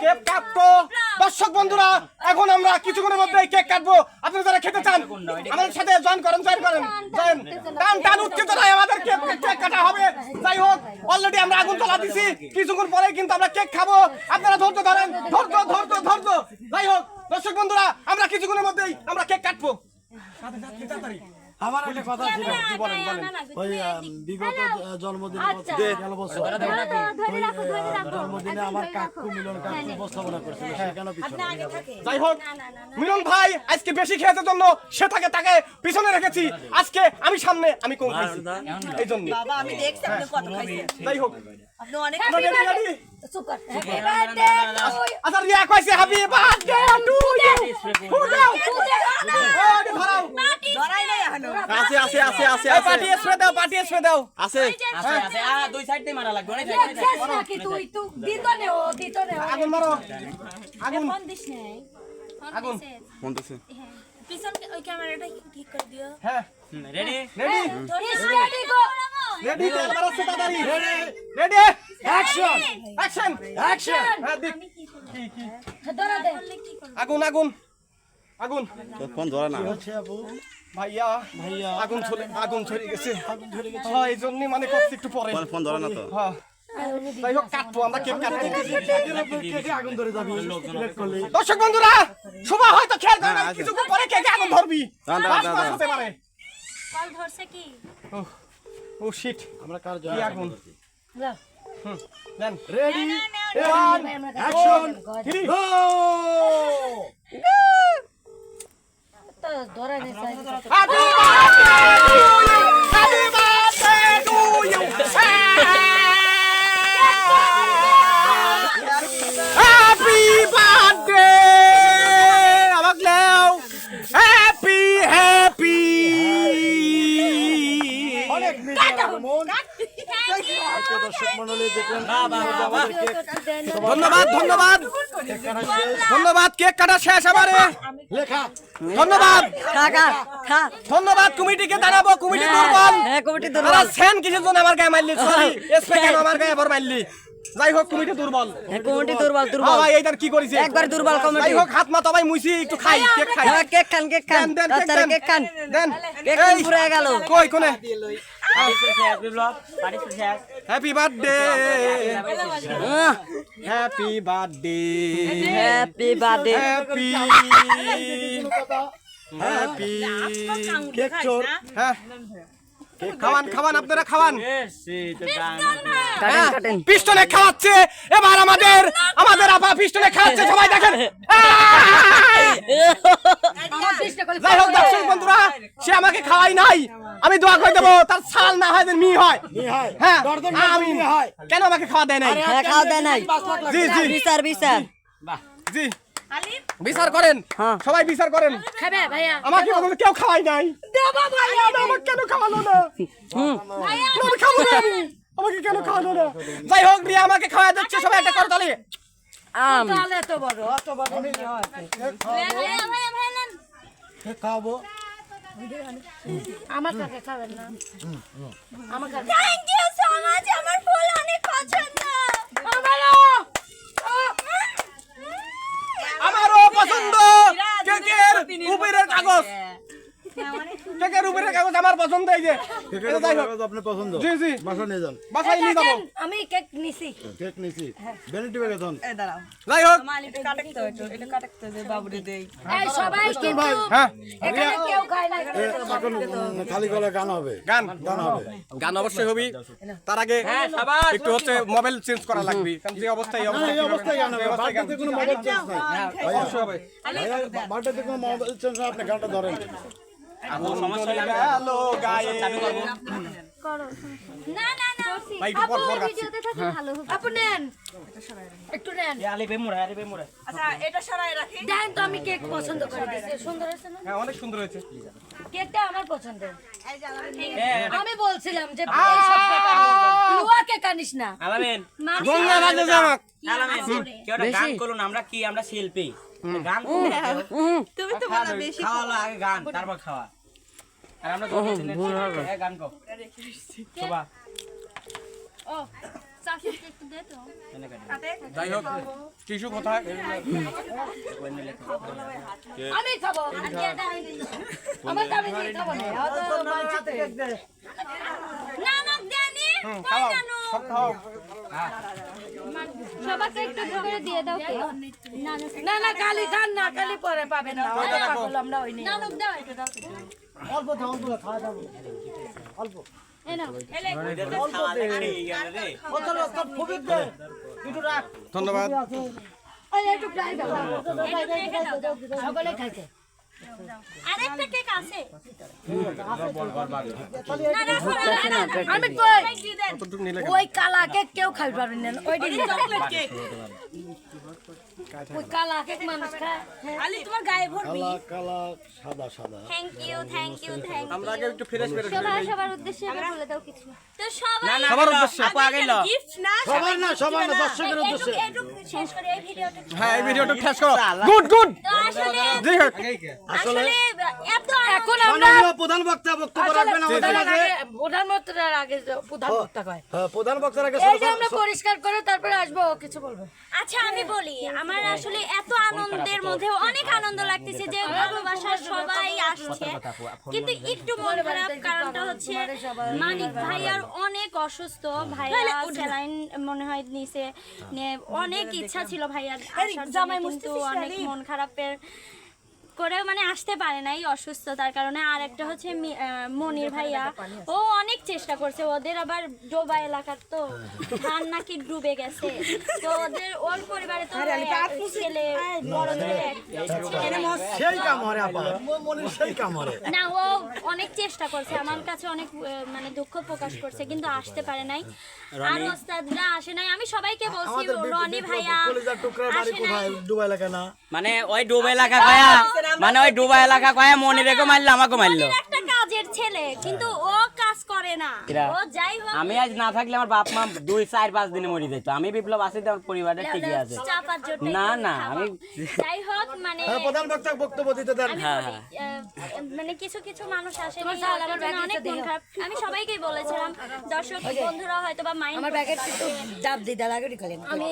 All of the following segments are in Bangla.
কেক কাটবো। দর্শক বন্ধুরা, এখন আমরা কিছুক্ষণের মধ্যে কেক কাটবো। আপনারা যারা খেতে চান আমাদের সাথে জয়েন করেন। টান টান উত্তেজনায় আমাদের কেক কাটা হবে। যাই হোক, অলরেডি আমরা আগুন জ্বালা দিছি, কিছুক্ষণ পরে কিন্তু আমরা কেক খাবো। আপনারা ধৈর্য ধরেন, ধৈর্য। যাই হোক দর্শক বন্ধুরা, আমরা কিছুক্ষণের মধ্যেই আমরা কেক কাটবো। আমার একটা কথা ছিল, ওই বিগত জন্মদিনে জন্মদিনে আমার কাকু মিলন কাকু উপস্থাপনা করছিল, সেখানে যাই হোক, মিলন ভাই আজকে বেশি খেয়েছে জন্য সে তাকে পিছনে রেখেছি। আজকে আমি সামনে, আমি কম খাইছি এই জন্য। যাই হোক, আচ্ছা রিয়া কইছে হ্যাপি বার্থডে টু ইউ। আছে পার্টি স্প্রে দাও আছে দুই সাইড দিয়ে মারা লাগবে আগুন মারো আগুন ফোন দিছে পিছন ওই ক্যামেরাটা ঠিক করে দিও। হ্যাঁ রেডি রেডি তেল মারছে তাড়াতাড়ি রেডি অ্যাকশন হ্যাঁ দেখ আগুন তোর ফোন ধরে না ভাইয়া আগুন ধরে গেছে হ্যাঁ এই জন্য মানে করতে একটু পরে ফোন ধরে না তো হ্যাঁ যাই হোক কাটবো আমরা কেক কাটবো আগুন ধরে যাবি সিলেক্ট করলে। দর্শক বন্ধুরা শোভা হয়তো খেয়াল করে না কিছুক্ষণ পরে কেকে আগুন ধরবি হতে পারে কল ধরছে কি? ও শিট আমরা কার কি আগুন দেন ready action happy birthday to you happy birthday আমাক নাও হ্যাপি অনেক দর্শক মণ্ডলী দেখলেন ধন্যবাদ কেক কাটা শেষ আমারে লেখা ধন্যবাদ কমিটিকে জানাবো কমিটি দুর্বল সেন কিসের জন্য আমার গায়ে মারলি সরি এসপি কেন আমার গায়ে আবার মারলি যাই হোক কমিটি দুর্বল ভাই এইটার কি করিছে একবার দুর্বল কমিটি যাই হোক হাত মা তবাই মুইছি একটু খাই কেক খান কেক খান দেন কেক পুরো গেল কই কোনে পার্টি শেষ happy birthday happy birthday happy cake চোর হ্যাঁ খাওয়ান আপনারা খাওয়ান পিস্টনে খাওয়াচ্ছে এবার আমাদের আপা পিস্টনে খাওয়াচ্ছে সবাই দেখেন যাই হোক দর্শক বন্ধুরা সে আমাকে খাওয়াই নাই আমি দোয়া করে দেবো তার ছাল না হয় মি হয় হ্যাঁ আমি কেন আমাকে খাওয়া দেয় নাই জি জি বিচার করেন সবাই বিচার করেন আমাকে কেউ খাওয়াই নাই আমাকে কেন খাওয়ালো না আমাকে কেন খাওয়ালো না যাই হোক রিয়া আমাকে খাওয়া দিচ্ছে সবাই একটা করে তালি খাওয়াবো আমার কাছে খাবেন না আমার কাছে থ্যাংক ইউ সো মাচ আমার ফুল অনেক পছন্দ আমারও পছন্দ কেকের উপরের কাগজ আমার পছন্দ এই যে আপনার পছন্দ জি বাসা নিয়ে যান বাসায় নিয়ে যাবো আমি কেক নিছি ভ্যানিটি ব্যাগে দেন যাই হোক এই সবাই কিন্তু হ্যাঁ এখানে কেউ খায় না এখন খালি গলা গান হবে গান অবশ্যই হবে তার আগে একটু হচ্ছে মোবাইল চেঞ্জ করা লাগবে কারণ যে অবস্থায় এই অবস্থায় গান হবে বাড়িতে কোনো মোবাইল চেঞ্জ নাই অবশ্যই হবে বাড়িতে কোনো মোবাইল চেঞ্জ না আপনি গানটা ধরেন সমস্যা গেল গায়ে করো না ভাই একটু পর গাচ্ছি ভিডিওতে থাকে ভালো হবে আপু নেন একটু নেন আলি বেমুরা আচ্ছা এটা সরাই রাখি দেন তো আমি কেক পছন্দ করে দিয়েছি সুন্দর আছে না হ্যাঁ অনেক সুন্দর হয়েছে কেকটা আমার পছন্দ আমি বলছিলাম যে এই সব ব্যাপার লুয়া কেক আনিস না আলামিন গঙ্গা রাজা জামাক আলামিন কেউ গান করুন আমরা শিল্পী গান তুমি তো বলা বেশি খাওয়া আগে গান তারপর খাওয়া আর আমরা গান গাও শোভা ও যাই হোক কিছু কথা আমি খাবো আমার দাবি দিয়ে খাবো না নানক জানি খাও সব খাও সবাইকে একটু করে দিয়ে দাও কি না না কালি খান না কালি পরে পাবেন না ওটা পাগল আমরা ওই নেই নানক দাও একটু দাও অল্প দাও, অল্প দাও, খাওয়া যাবে অল্প এই নাও অতল অতল ফুবিক দে একটু রাখ ধন্যবাদ ওই একটু ফ্রাই দাও সকলে খাইছে আরেকটা কেক আছে আমি কই কতটুকু নিলে ওই কালা কেক কেউ খাই পারবেন না ওই চকলেট কেক ওই কালা কেক মানুষ খায় আলি তোমার গায়ে ভরবি কালা কালা সাদা সাদা থ্যাংক ইউ আমরা আগে একটু ফ্রেশ ফ্রেশ সবার উদ্দেশ্যে বলে দাও কিছু তো সবাই সবার উদ্দেশ্যে আপু আগে লো গিফট না সবার না দর্শকের উদ্দেশ্যে একটু শেষ করে এই ভিডিওটা হ্যাঁ এই ভিডিওটা শেষ করো গুড গুড তো আসলে জি হোক আসলে এত এখন আমরা মাননীয় প্রধান বক্তা বক্তব্য রাখবেন আমাদের মাঝে প্রধানমন্ত্রীর আগে প্রধান বক্তা কয় প্রধান বক্তার আগে এই যে আমরা পরিষ্কার করে তারপরে আসবো ও কিছু বলবে আচ্ছা আমি বলি আমার আসলে এত আনন্দের মধ্যে অনেক আনন্দ লাগতেছে যে ভালোবাসার সবাই আসছে কিন্তু একটু মন খারাপ কারণটা হচ্ছে মানিক ভাইয়ার অনেক অসুস্থ ভাইয়া স্যালাইন মনে হয় নিচে অনেক ইচ্ছা ছিল ভাইয়ার আসার জন্য, কিন্তু অনেক মন খারাপের করে মানে আসতে পারে নাই অসুস্থতার কারণে। আর একটা হচ্ছে মনির ভাইয়া, ও অনেক চেষ্টা করছে, ওদের আবার ডোবা এলাকার তো ধান নাকি ডুবে গেছে, তো ওর পরিবারে তো ছেলে বড় ছেলে সেই কাম হরে আপা মনে সেই কাম হরে না, ও অনেক চেষ্টা করছে, আমার কাছে অনেক মানে দুঃখ প্রকাশ করছে কিন্তু আসতে পারে নাই। আর ওস্তাদরা আসে নাই, আমি সবাইকে বলছি রনি ভাইয়া কলিজার টুকরার বাড়ি কোথায় ডুবাই এলাকা না মানে ওই ডুবা এলাকা কয়া, মানে ওই ডুবা এলাকা কয়া মনিরেকে মারলো আমাকে মারলো। একটা কাজের ছেলে কিন্তু ও কাজ করে না, ও যাই হোক আমি আজ না থাকলে আমার বাপ মা 2-4-5 দিনে মরে যেত। আমি বিপ্লব আছি তো আমার পরিবারটা ঠিকই আছে। চাপার জন্য না না আমি যাই হোক মানে প্রধান বক্তা বক্তব্য দিতে দেন। আমি বলি, মানে কিছু কিছু মানুষ আসে অনেক মন খারাপ। আমি সবাইকেই বলেছিলাম, দর্শক বন্ধুরা হয়তো বা মাইন্ড আমার ব্যাগের একটু ডাব দি দাও আগে করেন আমি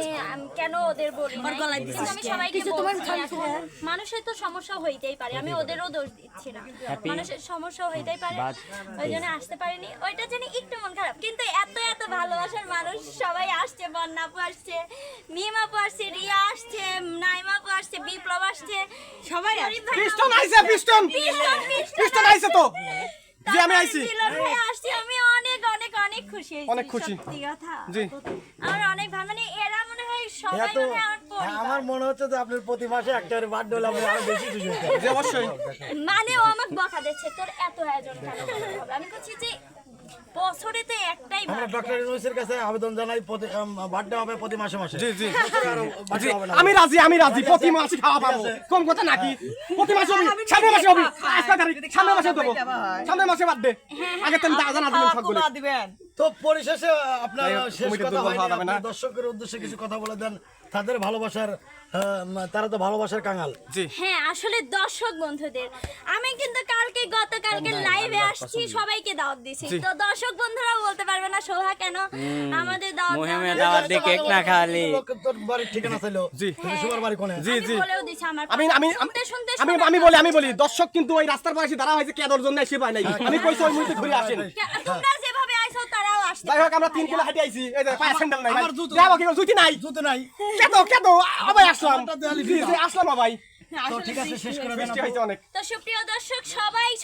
কেন ওদের বলি না, কিন্তু আমি সবাইকে বলছি এখন মানুষের তো সমস্যা হইতেই পারে, আমি ওদেরও দোষ দিচ্ছি না, মানুষের সমস্যা হইতেই পারে, ওই জন্য আসতে পারিনি, ওইটা জানি একটু মন খারাপ। কিন্তু এত এত ভালোবাসার মানুষ সবাই আসছে, বন্যাপু আসছে, মিমাপু আসছে, রিয়া আসছে, নাইমাপু আসছে, বিপ্লব আসছে, সবাই পিস্টন আইছে, পিস্টন পিস্টন আইছে তো জি আমি আইছি, আসছি, আমি অনেক অনেক অনেক খুশি হয়েছি, অনেক খুশি। সত্যি কথা জি আমার অনেক ভালো, মানে এরা মনে হয় সবাই তো মানে আমার পরিবার। আমার মনে হচ্ছে যে আপনার প্রতি মাসে একটা করে বার্থডে হলে আপনি আরো বেশি খুশি হতেন। জি অবশ্যই। মানে ও আমাকে বকা দিচ্ছে, তোর এত আয়োজন কেন করতে হবে? আমি বলছি যে বছরে তো একটাই আমরা birthday। ডক্টর ইউনুসের কাছে আবেদন জানাই বার্থডে হবে প্রতি মাসে মাসে। জি জি আরো জি birthday হবে না। আমি রাজি প্রতি মাসে খাওয়া পাবো, কম কথা নাকি? প্রতি মাসে হবে, সামনের মাসে হবে, 5 তারিখ সামনের মাসে দেবো, সামনের মাসে বার্থডে, আগে তুমি জানা দিবেন সবগুলো। তো পরিশেষে আপনার শেষ কমিটির কথা দুর্বল হয়নি, হওয়া যাবে না। আপনার দর্শকের উদ্দেশ্যে কিছু কথা বলে দেন, তাদের ভালোবাসার তারা তো ভালোবাসার কাঙাল। জি হ্যাঁ আসলে দর্শক বন্ধুদের আমি কিন্তু গতকালকে লাইভে আসছি, সবাইকে দাওয়াত দিয়েছি, তো দর্শক বন্ধুরা বলতে পারবে না শোভা কেন আমাদের দাওয়াত মহিমে দেওয়া দাওয়াত দিয়ে কেক না খাওয়ালি। লোক তোর বাড়ির ঠিকানা ছিল, জি। কিন্তু সবার বাড়ি কোনে? জি জি বলেও দিছি আমার শুনতে শুনতে আমি বলি দর্শক কিন্তু ওই রাস্তার পাশে দাঁড়া হয়েছে কেদর জন্য এসে পায় নাই, আমি কইছি ওই মুহূর্তে ঘুরে আসেন। তোমরা যেভাবে আইছো তারাও আসতে যাই হোক আমরা 3 কিলো হাঁটে আইছি, এই যে পায়ে স্যান্ডেল নাই, আমার জুতো- যাবো কি জুতি নাই, জুতো নাই। কেদ আবার আসলাম, জি জি আসলাম ভাই, তো ঠিক আছে, শেষ করে দেন। বৃষ্টি হয়েছে অনেক। তো সুপ্রিয় দর্শক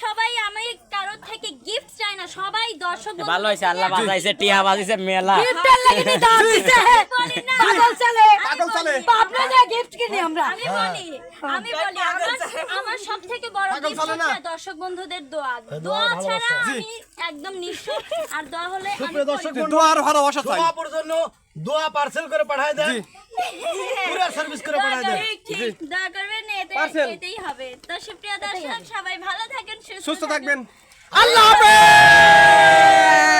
সবাই আমি কারোর থেকে গিফট চাই না, সবাই দর্শক ভালো হয়েছে, আল্লাহ বাজাইছে, টিয়া বাজাইছে মেলা। গিফটের লাগি নি দাও দিছে বলি না, পাগল ছেলে পাগল ছেলে। আপনারা গিফট কিনি আমরা আমি বলি আমার সব থেকে বড় পাগল গিফট চলে না? হচ্ছে দর্শক বন্ধুদের দোয়া দোয়া, ছাড়া ভালোবাসা। আমি একদম নিঃস্ব, আর দোয়া হলে আমি সুপ্রিয় দর্শক করি। বন্ধু, দোয়ার ভালোবাসা চাই। দোয়া পর জন্য দোয়া পার্সেল করে পাঠায় দেন, জি কুরিয়ার সার্ভিস করে দোয়া পাঠায় দেন। করবেন, ঠিক, দোয়া করবেন, Parcel। এটাই হবে। তো সুপ্রিয় দর্শক সবাই ভালো থাকেন, সুস্থ থাকবেন, আল্লাহ হাফেজ।